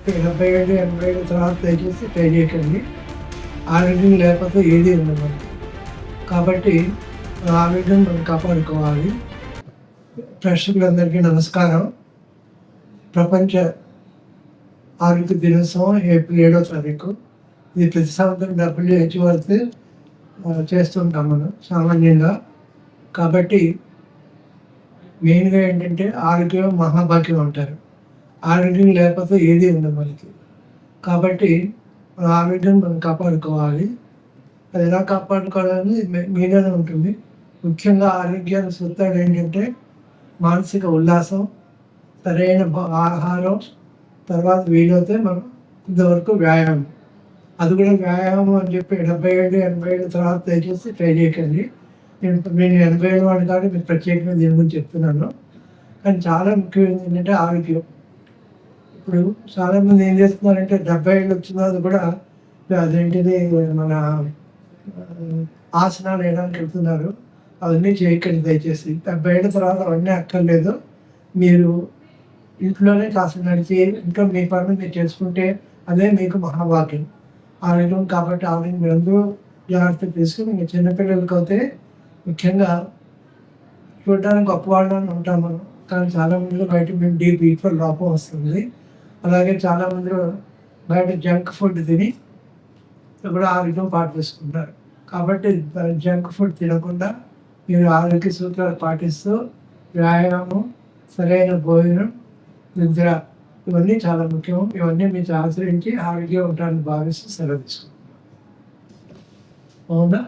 77, 80 తర్వాత దయచేసి ట్రై చేయకండి. ఆరోగ్యం లేకపోతే ఏది ఉండదు మనకి. కాబట్టి ఆరోగ్యం మనం కాపాడుకోవాలి. ప్రేక్షకులందరికీ నమస్కారం. ప్రపంచ ఆరోగ్య దినోత్సవం ఏప్రిల్ 7వ తారీఖు. ఇది ప్రతి సంవత్సరం WHO వరకు చేస్తుంటాం మనం సామాన్యంగా. కాబట్టి మెయిన్గా ఏంటంటే ఆరోగ్యం మహాభాగ్యం అంటారు. ఆరోగ్యం లేకపోతే ఏది ఉండదు మనకి. కాబట్టి మన ఆరోగ్యం మనం కాపాడుకోవాలి. అది ఎలా కాపాడుకోవాలని మీలోనే ఉంటుంది. ముఖ్యంగా ఆరోగ్యానికి సూత్రాలు ఏంటంటే మానసిక ఉల్లాసం, సరైన ఆహారం, తర్వాత వీలైతే మనం ఇంతవరకు వ్యాయామం. అది కూడా వ్యాయామం అని చెప్పి 77, 80 తర్వాత దయచేసి ట్రై చేయకండి. నేను 80 వాడిని కాబట్టి మీకు ప్రత్యేకంగా దీని గురించి చెప్తున్నాను. కానీ చాలా ముఖ్యమైనది ఏంటంటే ఆరోగ్యం. ఇప్పుడు చాలామంది ఏం చేస్తున్నారంటే 70 ఏళ్ళు వచ్చిన తర్వాత కూడా అదేంటిది మన ఆసనాలు వేయడానికి వెళ్తున్నారు. అవన్నీ చేయకండి దయచేసి. 70 ఏళ్ళ తర్వాత అవన్నీ అక్కర్లేదు. మీరు ఇంట్లోనే కాస్త నడిచి ఇంట్లో మీ పనులు మీరు చేసుకుంటే అదే మీకు మహాభాగ్యం. ఆరోగ్యం కాబట్టి ఆరోగ్యం మీరందరూ జాగ్రత్తలు తీసుకుని ఇంకా చిన్నపిల్లలకి అయితే ముఖ్యంగా చూడడానికి గొప్పవాళ్ళని ఉంటాం మనం. కానీ చాలామందిలో వైటమిన్ డి, B12 లోపం వస్తుంది. అలాగే చాలామందిలో బయట జంక్ ఫుడ్ తిని కూడా ఆరోగ్యం పాటు చేసుకుంటారు. కాబట్టి జంక్ ఫుడ్ తినకుండా మీరు ఆరోగ్య సూత్రాలు పాటిస్తూ వ్యాయామం, సరైన భోజనం, నిద్ర ఇవన్నీ చాలా ముఖ్యం. ఇవన్నీ మీరు ఆచరించి ఆరోగ్యం ఉంటారని భావిస్తూ సెలవు తీసుకుంటాం. అవునా?